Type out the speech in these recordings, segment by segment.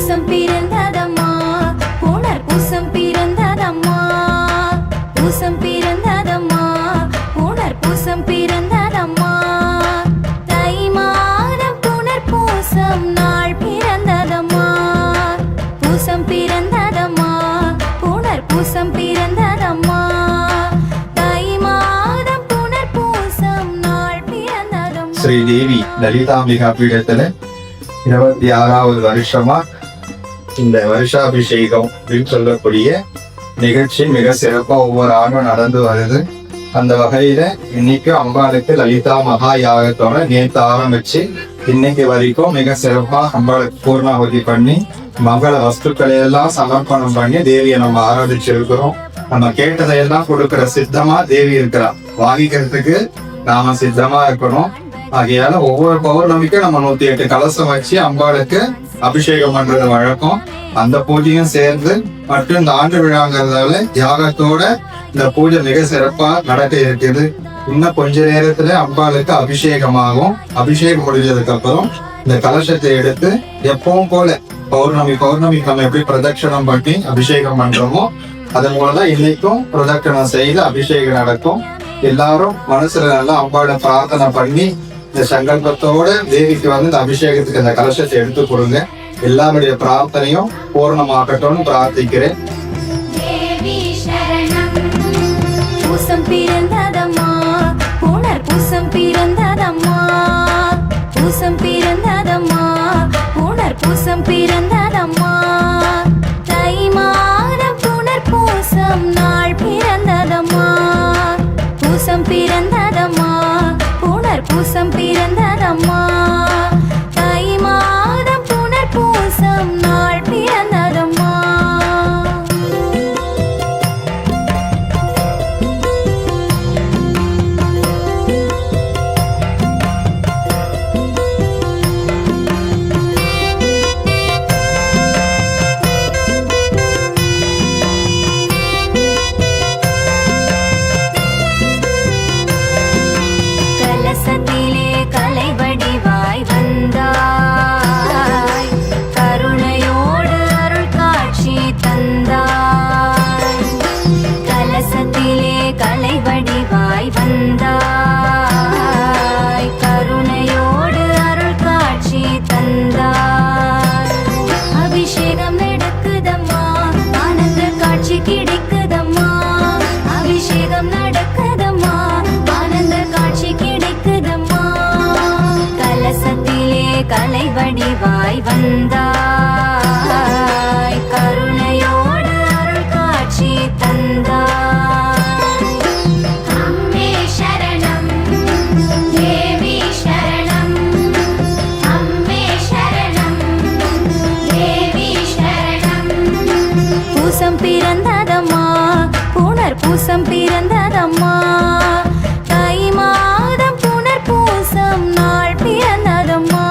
பூசம் பிறந்ததம்மா புனர் பூசம் பிறந்ததம்மா பூசம் பிறந்ததம்மா புனர் பூசம் பிறந்ததம்மா தை மாதம் புனர் பூசம் நாள் பிறந்ததம்மா பூசம் பிறந்ததம்மா புனர் பூசம் பிறந்ததம்மா தை மாதம் புனர் பூசம் நாள் பிறந்ததம்மா. ஸ்ரீதேவி லலிதாம்பிகா பீடத்துல 26வது வருஷமா இந்த வருஷாபிஷேகம் அப்படின்னு சொல்லக்கூடிய நிகழ்ச்சி மிக சிறப்பா ஒவ்வொரு ஆண்டும் நடந்து வருது. அந்த வகையில இன்னைக்கு அம்பாளுக்கு லலிதா மகா யாகத்தோட நேற்று ஆரம்பிச்சு இன்னைக்கு வரைக்கும் மிக சிறப்பா அம்பாளுக்கு பூர்ணாகுதி பண்ணி மங்கள வஸ்துக்களை எல்லாம் சமர்ப்பணம் பண்ணி தேவியை நம்ம ஆராதிச்சிருக்கிறோம். நம்ம கேட்டதையெல்லாம் கொடுக்கிற சித்தமா தேவி இருக்கிறா. வாங்கிக்கிறதுக்கு நாம சித்தமா இருக்கணும். ஆகையால ஒவ்வொரு பௌர்ணமிக்கும் நம்ம 108 கலசம் வச்சு அம்பாளுக்கு அபிஷேகம் பண்றது வழக்கம். அந்த பூஜையும் சேர்ந்து மற்றும் இந்த ஆண்டு விழாங்கிறதால யாகத்தோட இந்த பூஜை மிக சிறப்பா நடக்க இருக்குது. இன்னும் கொஞ்ச நேரத்துல அம்பாளுக்கு அபிஷேகமாகும். அபிஷேகம் முடிஞ்சதுக்கு அப்புறம் இந்த கலசத்தை எடுத்து எப்பவும் போல பௌர்ணமி நம்ம எப்படி பிரதட்சணம் பண்ணி அபிஷேகம் பண்றோமோ அதன் மூலம் இன்னைக்கும் பிரதட்சணம் செய்து அபிஷேகம் நடக்கும். எல்லாரும் மனசுல நல்லா அம்பாளை பிரார்த்தனை பண்ணி இந்த சங்கல்பத்தோட தேவிக்கு இந்த அபிஷேகத்துக்கு இந்த கலசத்தை எடுத்து கொடுங்க. எல்லாருடைய பிரார்த்தனையும் பூர்ணமாகட்டும்னு பிரார்த்திக்கிறேன். பூசம் பிறந்ததம்மா புனர் பூசம் பிறந்ததம்மா பூசம் பிறந்ததம்மா புனர் பூசம் பிறந்ததம்மா தை மாதம் புனர் பூசம் நாள் பிறந்ததம்மா பூசம் பிறந்ததம்மா புனர் பூசம் பிறந்ததம்மா தை மாதம் புனர் பூசம் நாள் பிறந்ததம்மா. கலை வடிவாய் வந்தாய் கருணையோடு அருள் காட்சி தந்தாய். அம்மே சரணம் தேவி சரணம் அம்மே சரணம் தேவி சரணம். பூசம் பிறந்ததம்மா புனர் பூசம் பிறந்ததம்மா தை மாதம் புனர் பூசம் நாள் பிறந்ததம்மா.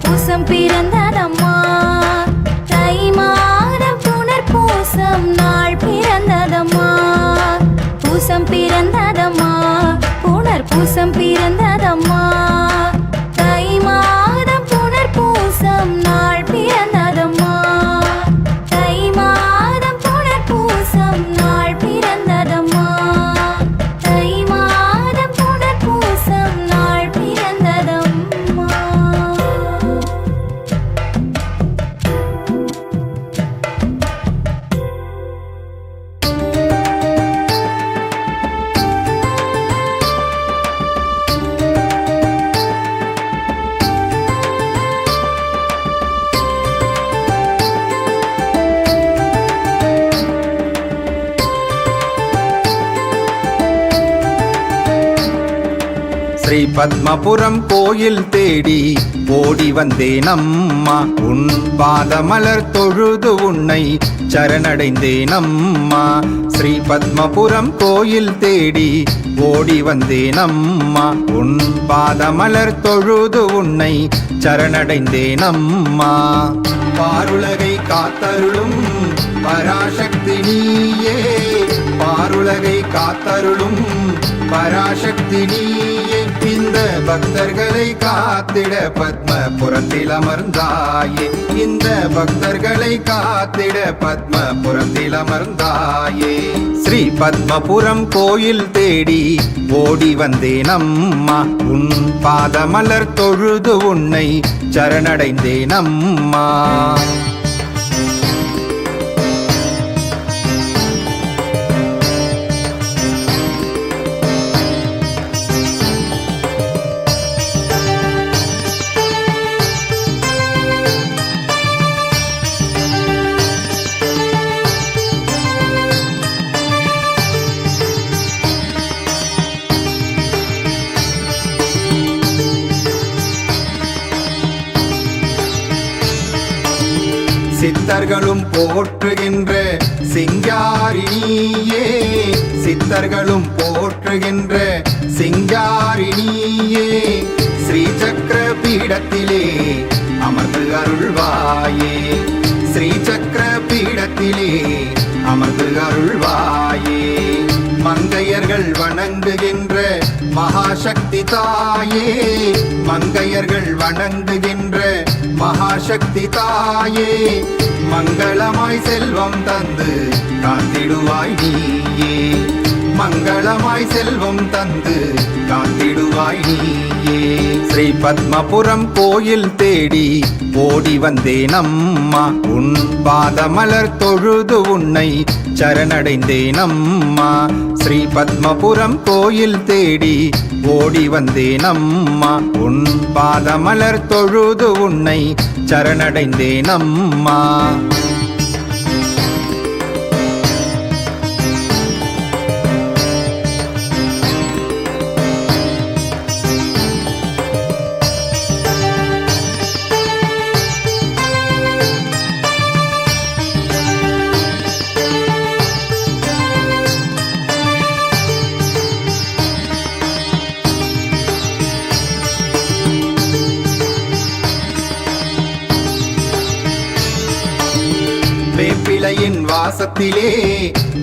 பூசம் பிறந்ததம்மா தை மாதம் புனர் பூசம் நாள் பிறந்ததம்மா பூசம் பிறந்ததம்மா பூசம் பிறந்ததம்மா தை மாதம் புனர்பூசம் நாள் பிறந்ததம்மா தை மாதம் புனர்பூசம் நாள் பிறந்ததம்மா தை மாதம் புனர்பூசம் நாள் பிறந்ததம்மா. ஸ்ரீ பத்மபுரம் கோயில் தேடி ஓடி வந்தேன் அம்மா உன் பாதமலர் தொழுது உன்னை சரணடைந்தேன் அம்மா ஸ்ரீ பத்மபுரம் கோயில் தேடி ஓடி வந்தேன் அம்மா உன் பாதமலர் தொழுது உன்னை சரணடைந்தேன் அம்மா பாருலகை காத்தருளும் பராசக்தி நீயே பாருலகை காத்தருளும் பராசக்தி நீயே இந்த பக்தர்களை காத்திட பத்மபுரத்தில் அமர்ந்தாயே இந்த பக்தர்களை காத்திட பத்மபுரத்தில் அமர்ந்தாயே ஸ்ரீ பத்மபுரம் கோயில் தேடி ஓடி வந்தேன் அம்மா உன் பாதமலர் தொழுது உன்னை சரணடைந்தேன் அம்மா. சித்தர்களும் போற்றுகின்ற சிங்காரிணியே சித்தர்களும் போற்றுகின்ற சிங்காரிணியே ஸ்ரீ சக்கர பீடத்திலே அமர்ந்து அருள்வாயே ஸ்ரீ சக்கர பீடத்திலே அமர்ந்து அருள்வாயே மங்கையர்கள் வணங்குகின்ற மகாசக்தி தாயே மங்கையர்கள் வணங்குகின்ற மகாசக்தி தாயே மங்களமாய் செல்வம் தந்து காத்திடுவாய் நீயே மங்களமாய் செல்வம் தந்து காத்திடுவாய் நீயே ஸ்ரீ பத்மபுரம் கோயில் தேடி ஓடி வந்தேன் அம்மா உன் பாதமலர் தொழுது உன்னை சரணடைந்தேன் அம்மா ஸ்ரீ பத்மபுரம் கோயில் தேடி ஓடி வந்தேன் அம்மா உன் பாதமலர் தொழுது உன்னை சரணடைந்தேன் அம்மா. வேப்பிலையின் வாசத்திலே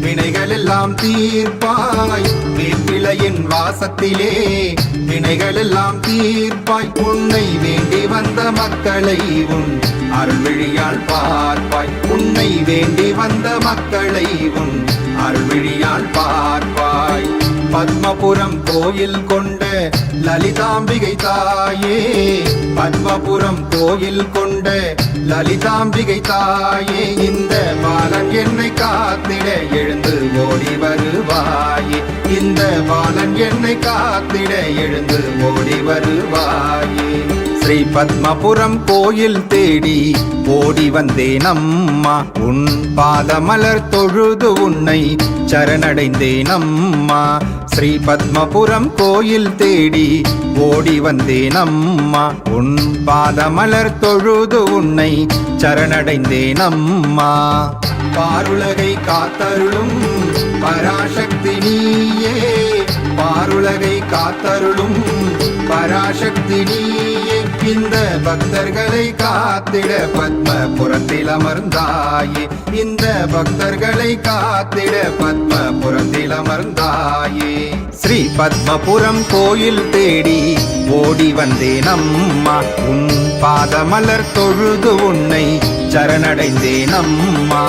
வினைகள் எல்லாம் தீர்ப்பாய் வேப்பிலையின் வாசத்திலே வினைகள் எல்லாம் தீர்ப்பாய் உன்னை வேண்டி வந்த மக்களை உன் அருள்விழியால் பார்ப்பாய் உன்னை வேண்டி வந்த மக்களை உன் அருள்விழியால் பார்ப்பாய் பத்மபுரம் கோயில் கொண்ட லலிதாம்பிகை தாயே பத்மபுரம் கோயில் கொண்ட லலிதாம்பிகை தாயே இந்த பாலன் என்னை காத்திட எழுந்து ஓடி வருவாயே இந்த பாலன் என்னை காத்திட எழுந்து ஓடி வருவாயே ஸ்ரீ பத்மபுரம் கோயில் தேடி ஓடி வந்தேன் அம்மா உன் பாதமலர் தொழுது உன்னை சரணடைந்தேன் அம்மா ஸ்ரீ பத்மபுரம் கோயில் தேடி ஓடி வந்தேன் அம்மா உன் பாதமலர் தொழுது உன்னை சரணடைந்தேன் அம்மா பாருலகை காத்தருளும் பராசக்தி நீயே பாருலகை காத்தருளும் பராசக்தி நீயே இந்த பக்தர்களை காத்திட பத்மபுரத்தில் அமர்ந்தாயே இந்த பக்தர்களை காத்திட பத்மபுரத்தில் அமர்ந்தாயே. ஸ்ரீ பத்மபுரம் கோயில் தேடி ஓடி வந்தேன் அம்மா, உன் பாதமலர் தொழுது உன்னை சரணடைந்தேன் அம்மா.